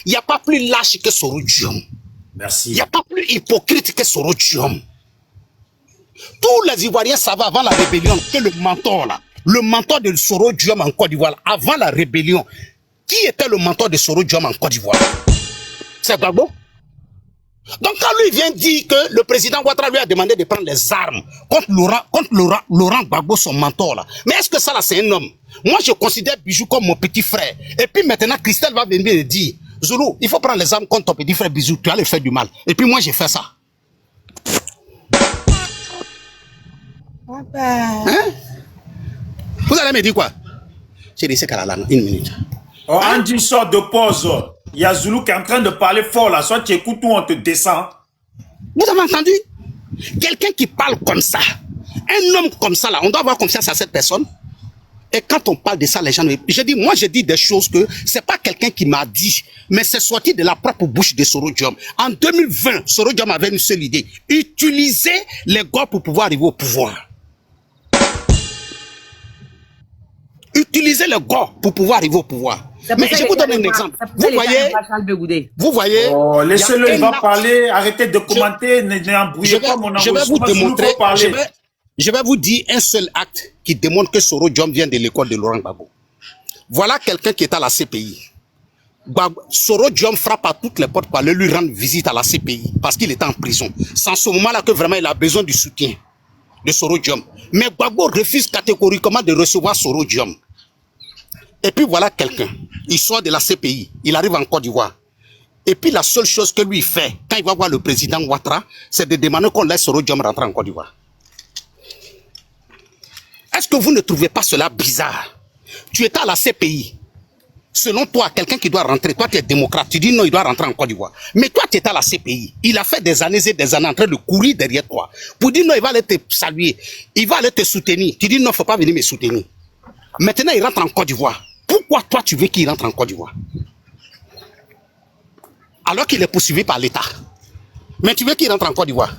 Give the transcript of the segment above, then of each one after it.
Il n'y a pas plus lâche que Soro Diom. Merci. Il n'y a pas plus hypocrite que Soro Diom. Tous les Ivoiriens savaient avant la rébellion que le mentor là, le mentor de Soro Diom en Côte d'Ivoire, avant la rébellion, qui était le mentor de Soro Diom en Côte d'Ivoire? C'est Gbagbo. Donc quand lui vient dire que le président Ouattara lui a demandé de prendre les armes contre Laurent Gbagbo, son mentor là, mais est-ce que ça là c'est un homme? Moi je considère Bijou comme mon petit frère. Et puis maintenant Christelle va venir et dire, Zoulou, il faut prendre les armes contre ton petit frère Bijou, tu vas lui faire du mal. Et puis moi j'ai fait ça. Hein? Vous allez me dire quoi? J'ai laissé Kalala, une minute. Oh, Andy sort de pause. Il y a Zoulou qui est en train de parler fort là. Soit tu écoutes ou on te descend. Vous avez entendu? Quelqu'un qui parle comme ça, un homme comme ça là, on doit avoir confiance à cette personne. Et quand on parle de ça, les gens, moi je dis des choses que c'est pas quelqu'un qui m'a dit, mais c'est sorti de la propre bouche de Soro Diom. En 2020, Soro Diom avait une seule idée: utiliser les gars pour pouvoir arriver au pouvoir. Utiliser les gars pour pouvoir arriver au pouvoir. Mais je vous donne un exemple. Vous voyez. Oh, laissez-le, il va parler. Arrêtez de commenter. N'embrouillez pas mon enregistrement. Je vais vous démontrer. Je vais vous dire un seul acte qui démontre que Soro Diom vient de l'école de Laurent Gbagbo. Voilà quelqu'un qui est à la CPI. Soro Diom frappe à toutes les portes pour aller lui rendre visite à la CPI parce qu'il était en prison. C'est en ce moment-là que vraiment il a besoin du soutien de Soro Diom. Mais Gbagbo refuse catégoriquement de recevoir Soro Diom. Et puis voilà quelqu'un, il sort de la CPI, il arrive en Côte d'Ivoire. Et puis la seule chose que lui fait, quand il va voir le président Ouattara, c'est de demander qu'on laisse Soro Diom rentrer en Côte d'Ivoire. Est-ce que vous ne trouvez pas cela bizarre? Tu étais à la CPI. Selon toi, quelqu'un qui doit rentrer, toi tu es démocrate, tu dis non, il doit rentrer en Côte d'Ivoire. Mais toi tu étais à la CPI. Il a fait des années et des années en train de courir derrière toi. Pour dire non, il va aller te saluer, il va aller te soutenir. Tu dis non, il ne faut pas venir me soutenir. Maintenant, il rentre en Côte d'Ivoire. Pourquoi toi tu veux qu'il rentre en Côte d'Ivoire? Alors qu'il est poursuivi par l'État. Mais tu veux qu'il rentre en Côte d'Ivoire?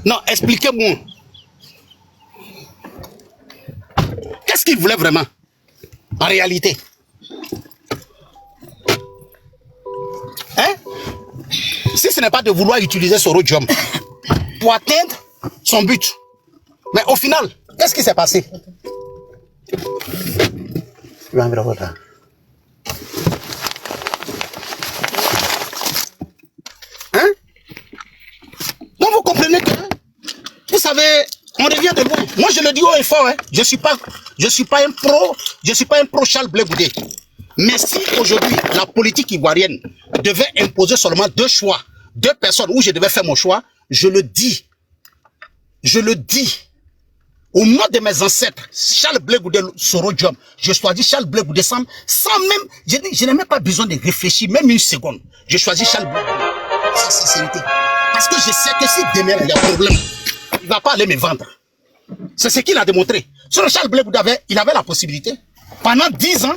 Non, expliquez-moi. Qu'est-ce qu'il voulait vraiment? En réalité. Hein? Si ce n'est pas de vouloir utiliser Soro Diom pour atteindre son but. Mais au final, qu'est-ce qui s'est passé? Hein? Donc vous comprenez que, vous savez, on revient de loin. Moi je le dis haut et fort, hein. Je suis pas un pro Charles Blé Goudé. Mais si aujourd'hui la politique ivoirienne devait imposer seulement deux choix, deux personnes où je devais faire mon choix, je le dis. Au nom de mes ancêtres, Charles Blé Goudé, Soro Diom, je choisis Charles Blé Goudé sans même, je n'ai même pas besoin de réfléchir, même une seconde. Je choisis Charles Blé Goudé, sans sincérité. Parce que je sais que si demain il y a un problème, il ne va pas aller me vendre. C'est ce qu'il a démontré. Sur Charles Blé Goudé, il avait la possibilité, pendant 10 ans,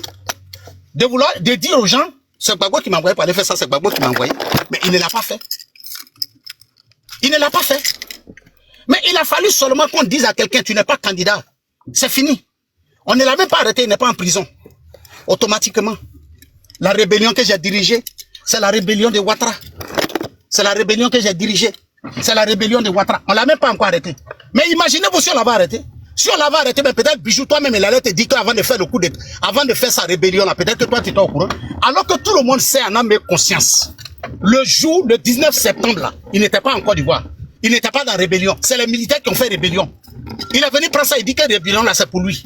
de dire aux gens, c'est Gbagbo qui m'a envoyé pour aller faire ça, c'est Gbagbo qui m'a envoyé. Mais il ne l'a pas fait. Il ne l'a pas fait. Mais il a fallu seulement qu'on dise à quelqu'un, tu n'es pas candidat. C'est fini. On ne l'a même pas arrêté, il n'est pas en prison. Automatiquement. La rébellion que j'ai dirigée, c'est la rébellion de Ouattara. C'est la rébellion que j'ai dirigée. C'est la rébellion de Ouattara. On ne l'a même pas encore arrêté. Mais imaginez-vous si on l'avait arrêté. Si on l'avait arrêté, peut-être Bijou, toi-même, il allait te dire qu'avant de faire le coup de... Avant de faire sa rébellion, là, peut-être que toi, tu étais au courant. Alors que tout le monde sait en âme et conscience. Le jour, le 19 septembre, là, il n'était pas en Côte d'Ivoire. Il n'était pas dans la rébellion. C'est les militaires qui ont fait rébellion. Il est venu prendre ça, il dit que la rébellion, là, c'est pour lui.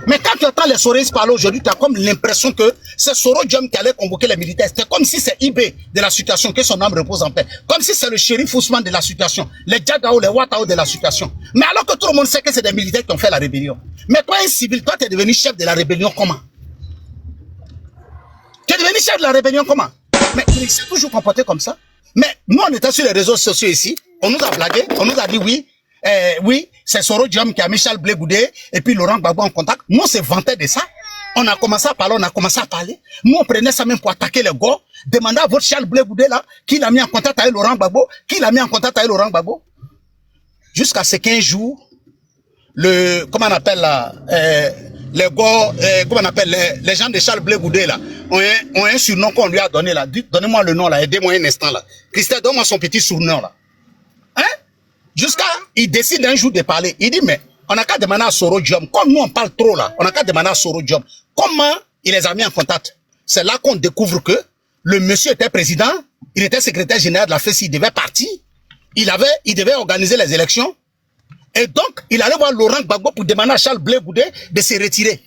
Mais quand tu entends les Soréistes parler aujourd'hui, tu as comme l'impression que c'est Soro Diom qui allait convoquer les militaires. C'est comme si c'est Ibé de la situation, que son âme repose en paix. Comme si c'est le shérif Ousmane de la situation, les Djagao, les Ouattao de la situation. Mais alors que tout le monde sait que c'est des militaires qui ont fait la rébellion. Mais toi, un civil, toi, tu es devenu chef de la rébellion comment? Tu es devenu chef de la rébellion comment? Mais il s'est toujours comporté comme ça. Mais nous, on était sur les réseaux sociaux ici, on nous a blagué, on nous a dit oui, oui, c'est Soro Diom qui a mis Charles Blé Goudé et puis Laurent Gbagbo en contact. Nous, on s'est vanté de ça. On a commencé à parler, Nous, on prenait ça même pour attaquer les gars. Demandez à votre Charles Blé Goudé là, qui l'a mis en contact avec Laurent Gbagbo, Jusqu'à ce qu'un jour, comment on appelle là, les gars, comment on appelle, les gens de Charles Blé Goudé là, ont un surnom qu'on lui a donné là. Donnez-moi le nom là, aidez-moi un instant là. Christelle, donne-moi son petit surnom là. Hein? Jusqu'à, il décide un jour de parler. Il dit, mais on n'a qu'à demander à Soro Diom, comme nous on parle trop là, on n'a qu'à demander à Soro Diom, comment il les a mis en contact. C'est là qu'on découvre que le monsieur était président, il était secrétaire général de la FESI, il devait partir, il devait organiser les élections, et donc il allait voir Laurent Gbagbo pour demander à Charles Blé Goudé de se retirer.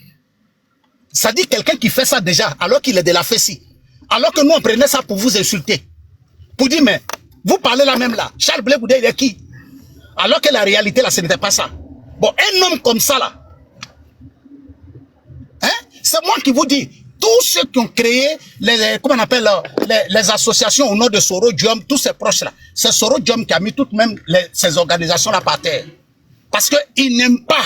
Ça dit quelqu'un qui fait ça déjà, alors qu'il est de la FESI, alors que nous on prenait ça pour vous insulter, pour dire, mais vous parlez là même là, Charles Blé Goudé il est qui? Alors que la réalité là, ce n'était pas ça. Bon, un homme comme ça là, hein, c'est moi qui vous dis, tous ceux qui ont créé comment on appelle les associations au nom de Soro Diom, tous ces proches là, c'est Soro Diom qui a mis toutes même ces organisations là par terre. Parce qu'il n'aime pas,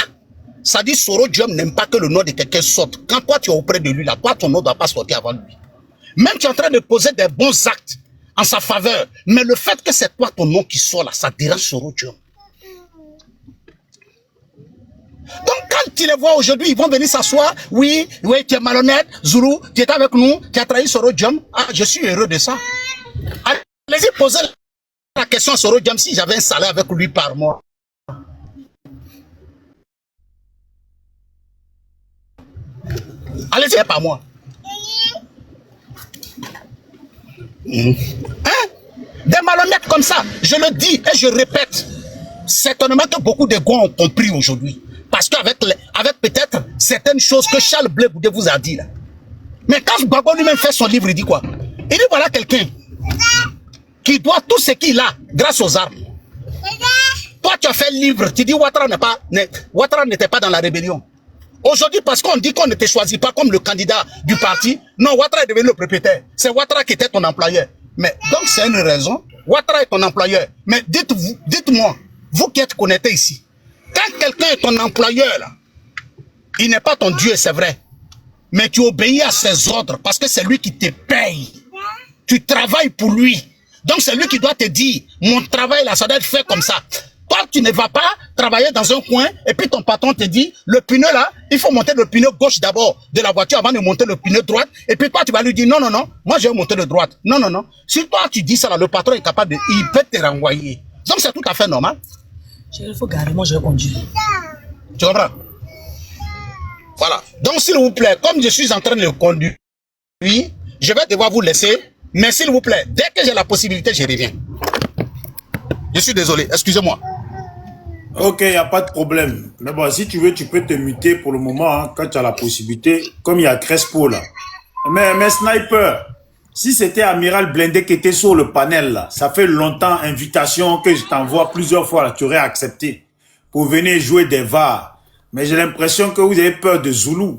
ça dit Soro Diom n'aime pas que le nom de quelqu'un sorte. Quand toi tu es auprès de lui là, toi ton nom ne doit pas sortir avant lui. Même tu es en train de poser des bons actes en sa faveur, mais le fait que c'est toi ton nom qui sort là, ça dérange Soro Diom. Donc quand tu les vois aujourd'hui, ils vont venir s'asseoir. Oui, oui, tu es malhonnête, Zulu, tu es avec nous, tu as trahi Soro Diom. Ah, je suis heureux de ça. Allez-y, posez la question à Soro Diom si j'avais un salaire avec lui par mois. Allez-y, par mois. Hein? Des malhonnêtes comme ça, je le dis et je répète. Certainement que beaucoup de gars ont compris aujourd'hui. Parce qu'avec peut-être certaines choses que Charles Blé Goudé vous a dit là. Mais quand Gbagbo lui-même fait son livre, il dit quoi? Il dit voilà quelqu'un qui doit tout ce qu'il a grâce aux armes. Toi tu as fait le livre, tu dis Ouattara n'était pas dans la rébellion. Aujourd'hui, parce qu'on dit qu'on ne te choisit pas comme le candidat du parti, non, Ouattara est devenu le propriétaire. C'est Ouattara qui était ton employeur. Mais donc c'est une raison. Ouattara est ton employeur. Mais dites-moi, vous qui êtes connectés ici, quand quelqu'un est ton employeur, là, il n'est pas ton Dieu, c'est vrai. Mais tu obéis à ses ordres parce que c'est lui qui te paye. Tu travailles pour lui. Donc c'est lui qui doit te dire, mon travail là, ça doit être fait comme ça. Toi, tu ne vas pas travailler dans un coin et puis ton patron te dit, le pneu là, il faut monter le pneu gauche d'abord de la voiture avant de monter le pneu droite. Et puis toi, tu vas lui dire, non, non, non, moi je vais monter le droite. Non, non, non. Si toi, tu dis ça là, le patron est capable de, il peut te renvoyer. Donc c'est tout à fait normal. Il faut garer, moi je vais conduire. Tu comprends? Voilà. Donc s'il vous plaît, comme je suis en train de le conduire, je vais devoir vous laisser. Mais s'il vous plaît, dès que j'ai la possibilité, je reviens. Je suis désolé, excusez-moi. Ok, il n'y a pas de problème. Mais bon, si tu veux, tu peux te muter pour le moment, hein, quand tu as la possibilité, comme il y a Crespo là. Mais Sniper, si c'était Amiral Blindé qui était sur le panel là, ça fait longtemps, invitation que je t'envoie plusieurs fois là, tu aurais accepté pour venir jouer des VAR. Mais j'ai l'impression que vous avez peur de Zulu.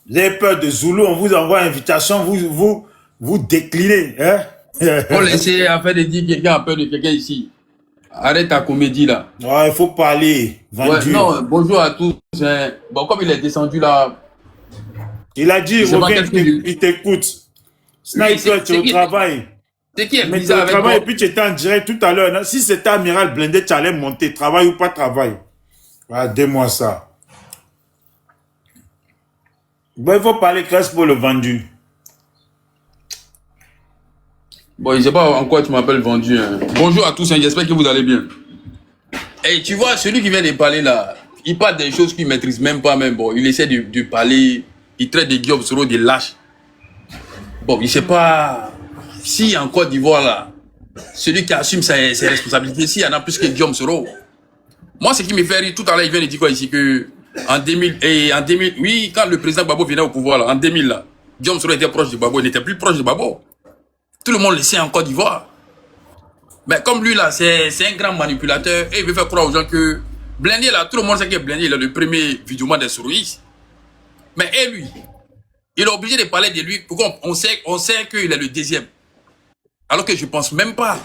Vous avez peur de Zulu, on vous envoie invitation, vous déclinez. Hein? On laisse afin de dire quelqu'un a peur de quelqu'un ici. Arrête ta comédie là. Ouais, il faut parler. Ouais, non, bonjour à tous. Bon, comme il est descendu là. Il a dit, reviens, il t'écoute. Sniper, tu es au travail. C'est qui est mais bizarre avec toi. Et puis tu étais en direct tout à l'heure. Si c'était Amiral Blindé, tu allais monter. Travail ou pas travail. Ah, dis-moi ça. Bon, il faut parler classe pour le vendu. Bon, je ne sais pas en quoi tu m'appelles vendu. Hein. Bonjour à tous, hein, j'espère que vous allez bien. Et tu vois, celui qui vient de parler là, il parle des choses qu'il ne maîtrise même pas. Même. Bon, il essaie de parler, il traite de Guillaume Soro des lâches. Bon, je ne sais pas si en Côte d'Ivoire là, celui qui assume ses responsabilités, s'il y en a plus que Guillaume Soro. Moi, ce qui me fait rire, tout à l'heure, il vient de dire quoi ici que en 2000, oui, quand le président Gbagbo venait au pouvoir là, en 2000 là, Guillaume Soro était proche de Gbagbo, il n'était plus proche de Gbagbo. Tout le monde le sait en Côte d'Ivoire. Mais comme lui là, c'est un grand manipulateur et il veut faire croire aux gens que Blindé là, tout le monde sait que Blindé il est le premier vidéoman des Soroïs. Mais et lui, il est obligé de parler de lui. Pourquoi on sait qu'il est le deuxième. Alors que je pense même pas.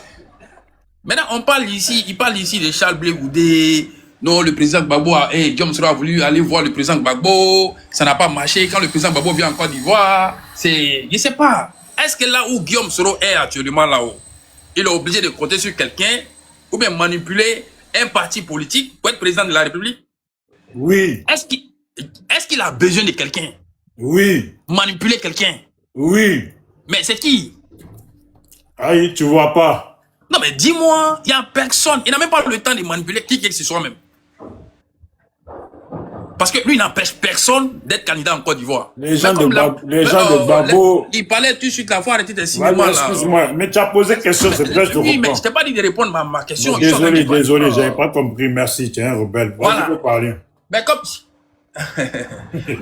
Maintenant, il parle ici de Charles Blé Goudé. Non, le président Gbagbo Guillaume Soro a voulu aller voir le président Gbagbo. Ça n'a pas marché. Quand le président Gbagbo vient en Côte d'Ivoire, je ne sais pas. Est-ce que là où Guillaume Soro est actuellement là-haut, il est obligé de compter sur quelqu'un ou bien manipuler un parti politique pour être président de la République? Oui. Est-ce Est-ce qu'il a besoin de quelqu'un? Oui. Manipuler quelqu'un? Oui. Mais c'est qui? Aïe, tu vois pas. Non, mais dis-moi, il n'y a personne. Il n'a même pas le temps de manipuler qui que ce soit même. Parce que lui, il n'empêche personne d'être candidat en Côte d'Ivoire. Les gens de Babo... Il parlait tout de suite la fois, arrêtez de cinéma là. Excuse-moi, mais tu as posé question, c'est vrai, je te Oui, mais reprends. je t'ai pas dit de répondre à ma question. Bon, désolé, j'avais pas compris. Merci, tu es un rebelle. Voilà. Tu peux parler. Mais comme...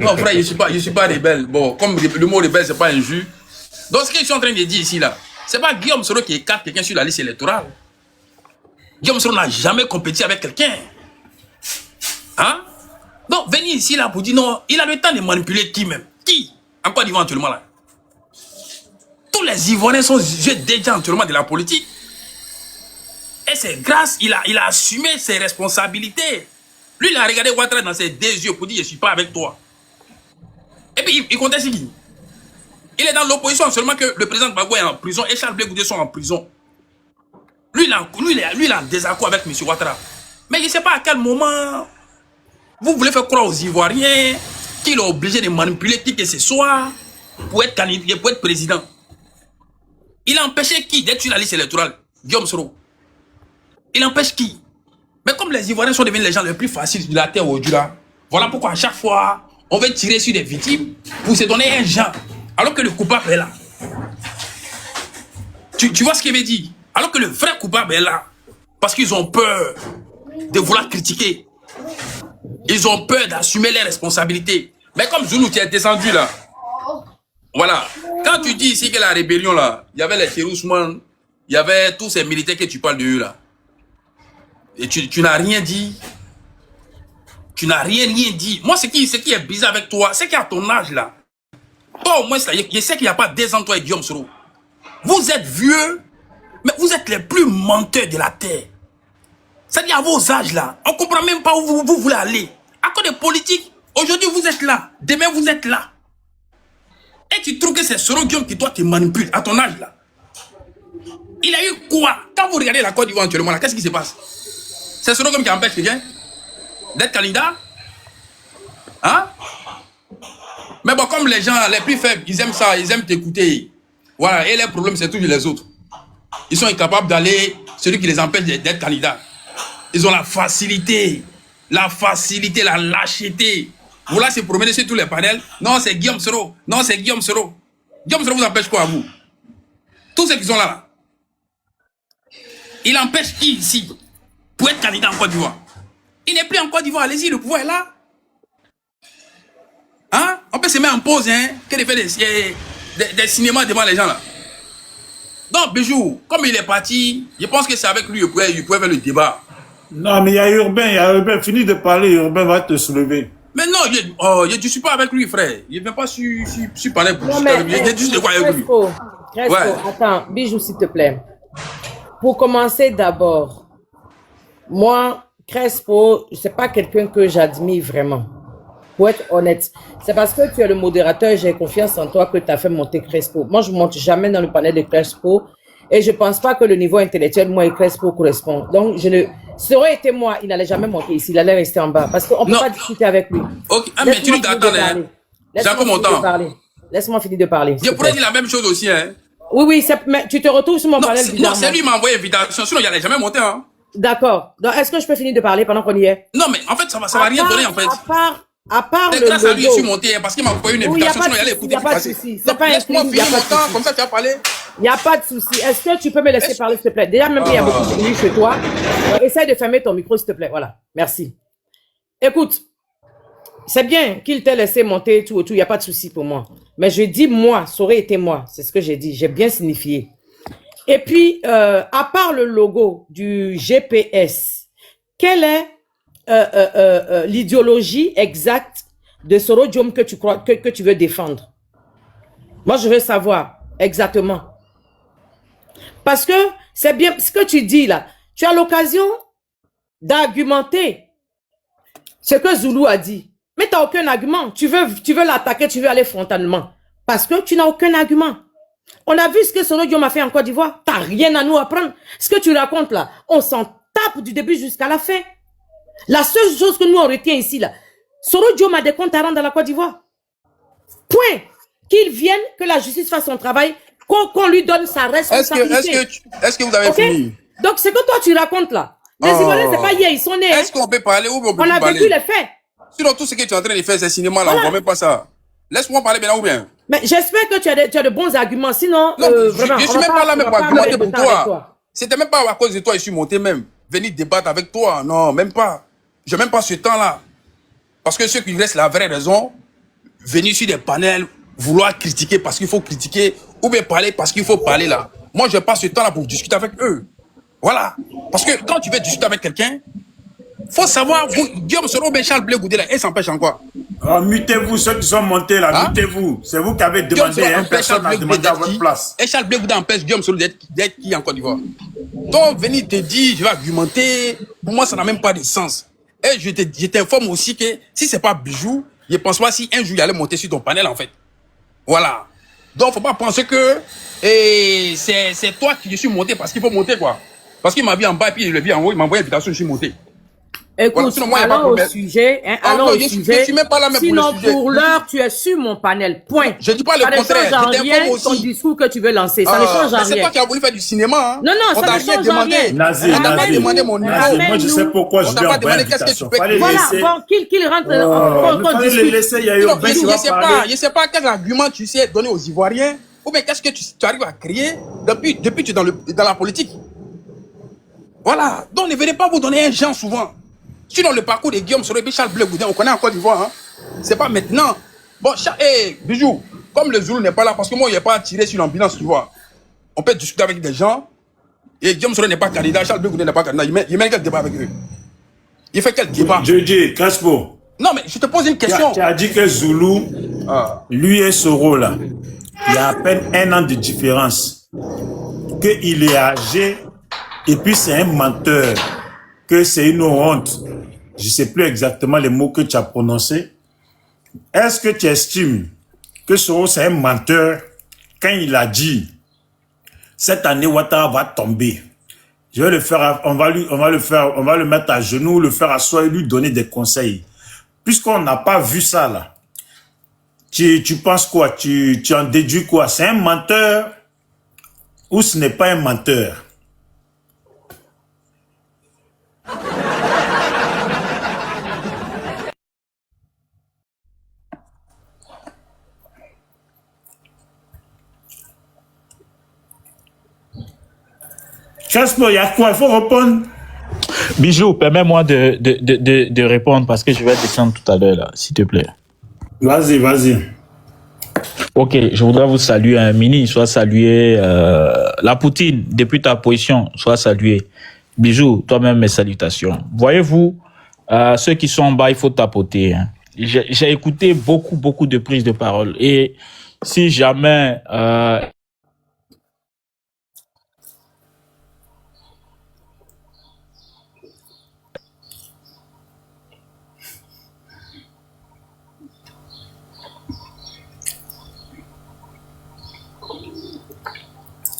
Non, frère, je suis pas rebelle. Bon, comme le mot rebelle, c'est pas injure. Donc, ce que je suis en train de dire ici, là, c'est pas Guillaume Soro qui écarte quelqu'un sur la liste électorale. Guillaume Soro n'a jamais compétit avec quelqu'un. Hein? Donc, venir ici, là, pour dire non, il a le temps de manipuler qui même? Qui? En Côte d'Ivoire, actuellement, là? Tous les Ivoiriens sont déjà actuellement de la politique. Et c'est grâce, il a assumé ses responsabilités. Lui, il a regardé Ouattara dans ses deux yeux pour dire, je ne suis pas avec toi. Et puis, il conteste qui? Il est dans l'opposition, seulement que le président Gbagbo est en prison et Charles Blé Goudé sont en prison. Lui, il est en désaccord avec M. Ouattara. Mais je ne sais pas à quel moment vous voulez faire croire aux Ivoiriens qu'il est obligé de manipuler qui que ce soit pour être candidat, pour être président. Il a empêché qui d'être sur la liste électorale? Guillaume Soro. Il empêche qui? Mais comme les Ivoiriens sont devenus les gens les plus faciles de la terre aujourd'hui là, voilà pourquoi à chaque fois, on veut tirer sur des victimes pour se donner un genre, alors que le coupable est là. Tu vois ce qu'il veut dire? Alors que le vrai coupable est là. Parce qu'ils ont peur de vouloir critiquer. Ils ont peur d'assumer les responsabilités. Mais comme Zulu, tu es descendu là. Voilà. Quand tu dis ici que la rébellion là, il y avait les Cherousman, il y avait tous ces militaires que tu parles de eux là. Et tu n'as rien dit. Tu n'as rien dit. Moi, ce qui est bizarre avec toi, c'est qu'à ton âge là, toi au moins, je sais qu'il n'y a pas 2 ans, toi et Guillaume Soro. Vous êtes vieux, mais vous êtes les plus menteurs de la terre. C'est-à-dire à vos âges là, on ne comprend même pas où vous voulez aller. À cause des politiques, aujourd'hui vous êtes là, demain vous êtes là. Et tu trouves que c'est Soro Guillaume qui toi te manipule à ton âge là. Il a eu quoi? Quand vous regardez la Côte d'Ivoire actuellement là, qu'est-ce qui se passe? C'est Soro Guillaume qui empêche quelqu'un d'être candidat? Hein? Mais bon, comme les gens les plus faibles, ils aiment ça, ils aiment t'écouter. Voilà, et les problèmes c'est toujours les autres. Ils sont incapables d'aller, celui qui les empêche d'être candidat. Ils ont la facilité, la lâcheté. Vous là, se promener sur tous les panels. Non, c'est Guillaume Soro. Non, c'est Guillaume Soro. Guillaume Soro vous empêche quoi à vous? Tous ceux qui sont là. Il empêche qui ici pour être candidat en Côte d'Ivoire? Il n'est plus en Côte d'Ivoire. Allez-y, le pouvoir est là. Hein? On peut se mettre en pause, hein? Que de faire des cinémas devant les gens là. Donc, Bijou, comme il est parti, je pense que c'est avec lui qu'il pouvait faire le débat. Non, mais il y a Urbain, Finis de parler, Urbain va te soulever. Mais non, je ne suis pas avec lui, frère. Je ne viens pas sur parler pour non, mais, je juste de quoi avec lui. Crespo, Ouais. attends, Bijou, s'il te plaît. Pour commencer d'abord, moi, Crespo, c'est pas quelqu'un que j'admire vraiment. Pour être honnête, c'est parce que tu es le modérateur, j'ai confiance en toi que tu as fait monter Crespo. Moi, je ne monte jamais dans le panel de Crespo et je ne pense pas que le niveau intellectuel, moi et Crespo, correspond. Donc, ça aurait été moi, il n'allait jamais monter ici, il allait rester en bas parce qu'on ne peut pas discuter avec lui. Ok, ah, mais tu nous t'attends, hein. J'ai encore mon temps. Laisse-moi finir de parler. Je pourrais dire la même chose aussi, hein. Oui, mais tu te retrouves sur mon panel. Non, c'est lui qui m'a envoyé invitation, sinon il n'allait jamais monter, hein. D'accord. Donc, est-ce que je peux finir de parler pendant qu'on y est? Non, mais en fait, ça va rien donner, en fait. À part c'est le grâce à lui que je logo. suis monté, hein, parce qu'il m'a envoyé une invitation, sinon il allait écouter. Il n'y a pas de souci. C'est pas laisse-moi inquiétant, finir mon temps, comme ça tu vas parler. Il n'y a pas de souci. Est-ce que tu peux me laisser parler, s'il te plaît? Déjà, même qu'il y a beaucoup de bruit chez toi. Essaye de fermer ton micro, s'il te plaît. Voilà. Merci. Écoute, c'est bien qu'il t'ait laissé monter tout et tout. Il n'y a pas de souci pour moi. Mais je dis moi, ça aurait été moi. C'est ce que j'ai dit. J'ai bien signifié. Et puis, à part le logo du GPS, quelle est l'idéologie exacte de Soro Diom que tu crois que tu veux défendre? Moi, je veux savoir exactement. Parce que c'est bien ce que tu dis là. Tu as l'occasion d'argumenter ce que Zulu a dit. Mais tu n'as aucun argument. Tu veux l'attaquer, tu veux aller frontalement. Parce que tu n'as aucun argument. On a vu ce que Soro Diom a fait en Côte d'Ivoire. Tu n'as rien à nous apprendre. Ce que tu racontes là, on s'en tape du début jusqu'à la fin. La seule chose que nous on retient ici là, Soro Diom a des comptes à rendre dans la Côte d'Ivoire. Point. Qu'il vienne, que la justice fasse son travail, qu'on lui donne sa responsabilité. Est-ce que vous avez fini? Donc, c'est que toi, tu racontes là. Les Ivoiriens, c'est pas hier, ils sont nés. Est-ce qu'on peut parler ou on peut On a parler? vécu les faits. Sinon, tout ce que tu es en train de faire, c'est cinéma, là, on ne voit même pas ça. Laisse-moi parler maintenant ou bien? Mais j'espère que tu as de bons arguments, sinon, Non, vraiment, je suis même pas là même pour argumenter pour toi. toi. C'était même pas à cause de toi, je suis monté même. Venir débattre avec toi, non, même pas. J'ai même pas ce temps-là. Parce que ceux qui laissent la vraie raison, venir sur des panels, vouloir critiquer parce qu'il faut critiquer, ou bien parler parce qu'il faut parler là. Moi, je passe ce temps-là pour discuter avec eux. Voilà. Parce que quand tu veux discuter avec quelqu'un, faut savoir, vous, Guillaume Soro, ben Charles Blé Goudé là, il s'empêche en quoi? Oh, mutez-vous, ceux qui sont montés là, Hein? Mutez-vous. C'est vous qui avez demandé, hein, personne n'a demandé à votre place. Et Charles Blé Goudé empêche Guillaume Soro d'être qui en Côte d'Ivoire? Donc, venir te dire, je vais argumenter, pour moi, ça n'a même pas de sens. Et je t'informe aussi que si c'est pas Bijou, je pense pas si un jour il allait monter sur ton panel en fait. Voilà. Donc, faut pas penser que c'est toi qui je suis monté parce qu'il faut monter quoi. Parce qu'il m'a vu en bas et puis il le vu en haut, il m'a envoyé l'invitation, je suis monté. Écoute, Voilà, sinon, moi, y a pas de allons au problème. sujet. Hein, Ah, allons non, au je sujet. suis même pas là même pour le Sinon, sujet. pour l'heure, tu es sur mon panel. Point. Je dis pas le Ça ne contraire, change en je t'informe rien aussi. ton discours que tu veux lancer. Ça ne change en mais c'est rien. toi qui as voulu faire du cinéma. Hein. Non, non, On ça t'a ne rien change en demandé. rien. Nazir, On t'a pas Nazir, demandé mon numéro. Nazir, moi je sais pourquoi je On t'a lui pas envoie demandé qu'est-ce que tu invitation. fais. Fallait Voilà, laisser. bon, qu'il rentre, Il qu'on fallait le discute. laisser, il y a eu Non, un qui je va sais parler. pas, je sais pas quel argument tu sais donner aux Ivoiriens, ou bien qu'est-ce que tu arrives à créer depuis que tu es dans la politique. Voilà. Donc ne venez pas vous donner un genre souvent. Sinon le parcours de Guillaume Soro et Charles Blé Goudé, on connaît en Côte d'Ivoire. Hein. C'est pas maintenant. Bon, Bijou, comme le Zoulou n'est pas là, parce que moi, il n'est pas tiré sur l'ambulance, tu vois. On peut discuter avec des gens. Et Guillaume Soro n'est pas candidat, Charles Blé Goudé n'est pas candidat. Il mène quel débat avec eux? Il fait quel débat? Je dis, Crespo. Non, mais je te pose une question. Tu as dit que Zoulou, lui et Soro là, il y a à peine 1 an de différence. Qu'il est âgé et puis c'est un menteur. Que c'est une honte. Je ne sais plus exactement les mots que tu as prononcés. Est-ce que tu estimes que Soro c'est un menteur quand il a dit cette année Ouattara va tomber? Je vais le faire, on va le mettre à genoux, le faire asseoir et lui donner des conseils. Puisqu'on n'a pas vu ça là, tu penses quoi? Tu en déduis quoi? C'est un menteur ou ce n'est pas un menteur? Casper, il y a quoi? Il faut répondre. Bijou, permets-moi de répondre parce que je vais descendre tout à l'heure, là, s'il te plaît. Vas-y, vas-y. Ok, je voudrais vous saluer, un mini, soit salué, la Poutine, depuis ta position, soit salué. Bijou, toi-même, mes salutations. Voyez-vous, ceux qui sont en bas, il faut tapoter. Hein. J'ai écouté beaucoup de prises de parole et si jamais